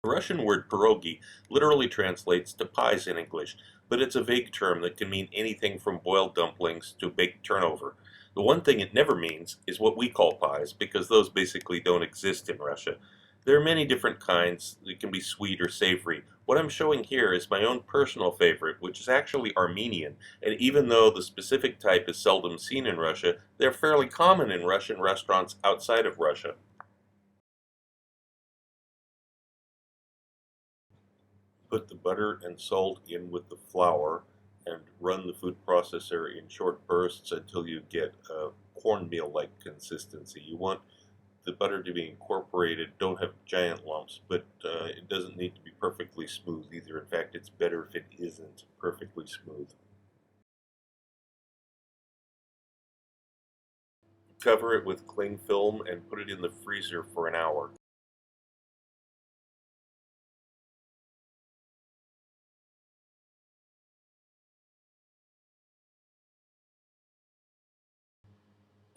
Russian word pierogi literally translates to pies in English, but it's a vague term that can mean anything from boiled dumplings to baked turnover. The one thing it never means is what we call pies, because those basically don't exist in Russia. There are many different kinds. It can be sweet or savory. What I'm showing here is my own personal favorite, which is actually Armenian, and even though the specific type is seldom seen in Russia, they're fairly common in Russian restaurants outside of Russia. Put the butter and salt in with the flour and run the food processor in short bursts until you get a cornmeal-like consistency. You want the butter to be incorporated. Don't have giant lumps, but it doesn't need to be perfectly smooth either. In fact, it's better if it isn't perfectly smooth. Cover it with cling film and put it in the freezer for an hour.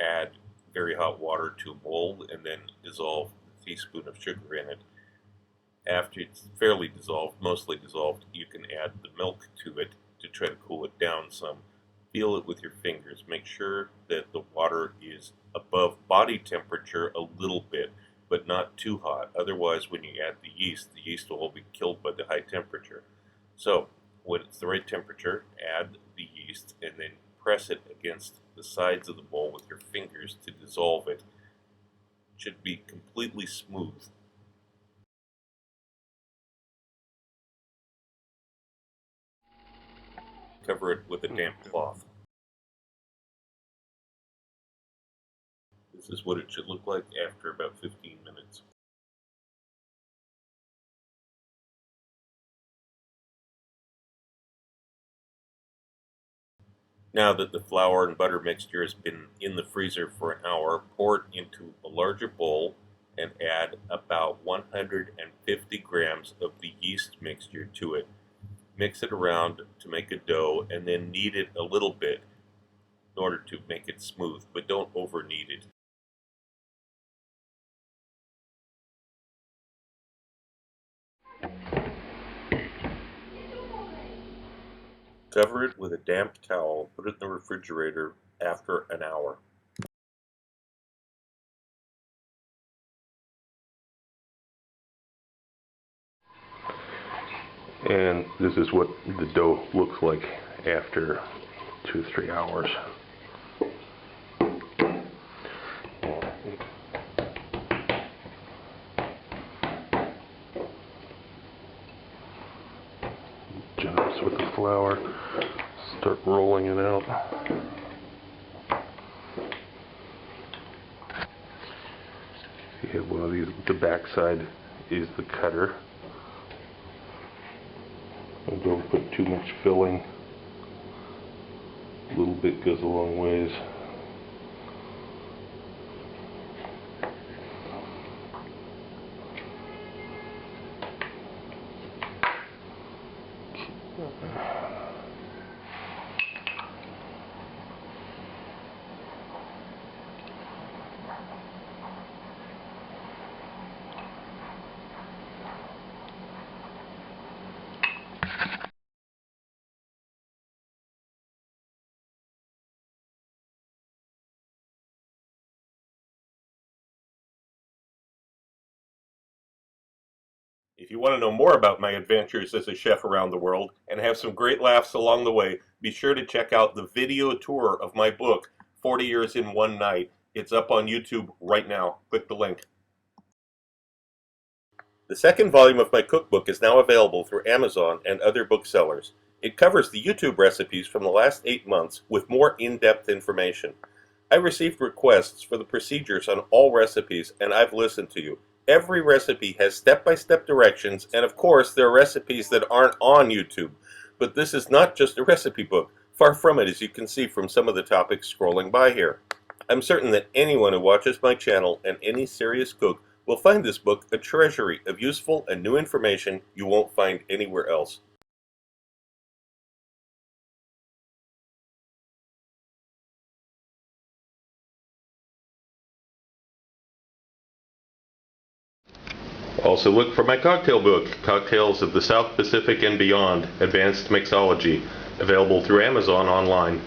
Add very hot water to a bowl and then dissolve a teaspoon of sugar in it. After it's fairly dissolved, mostly dissolved, you can add the milk to it to try to cool it down some. Feel it with your fingers. Make sure that the water is above body temperature a little bit, but not too hot. Otherwise, when you add the yeast will all be killed by the high temperature. So, when it's the right temperature, add the yeast and then press it against the sides of the bowl with your fingers to dissolve it. It should be completely smooth. Cover it with a damp cloth. This is what it should look like after about 15 minutes. Now that the flour and butter mixture has been in the freezer for an hour, pour it into a larger bowl and add about 150 grams of the yeast mixture to it. Mix it around to make a dough and then knead it a little bit in order to make it smooth, but don't over knead it. Cover it with a damp towel, put it in the refrigerator after an hour. And this is what the dough looks like after 2-3 hours. Generous with the flour, start rolling it out. You have one of these, the back side is the cutter. And don't put too much filling. A little bit goes a long ways. If you want to know more about my adventures as a chef around the world and have some great laughs along the way, be sure to check out the video tour of my book, 40 Years in One Night. It's up on YouTube right now. Click the link. The second volume of my cookbook is now available through Amazon and other booksellers. It covers the YouTube recipes from the last 8 months with more in-depth information. I received requests for the procedures on all recipes, and I've listened to you. Every recipe has step-by-step directions, and of course there are recipes that aren't on YouTube. But this is not just a recipe book. Far from it, as you can see from some of the topics scrolling by here. I'm certain that anyone who watches my channel and any serious cook will find this book a treasury of useful and new information you won't find anywhere else. Also look for my cocktail book, Cocktails of the South Pacific and Beyond, Advanced Mixology, available through Amazon online.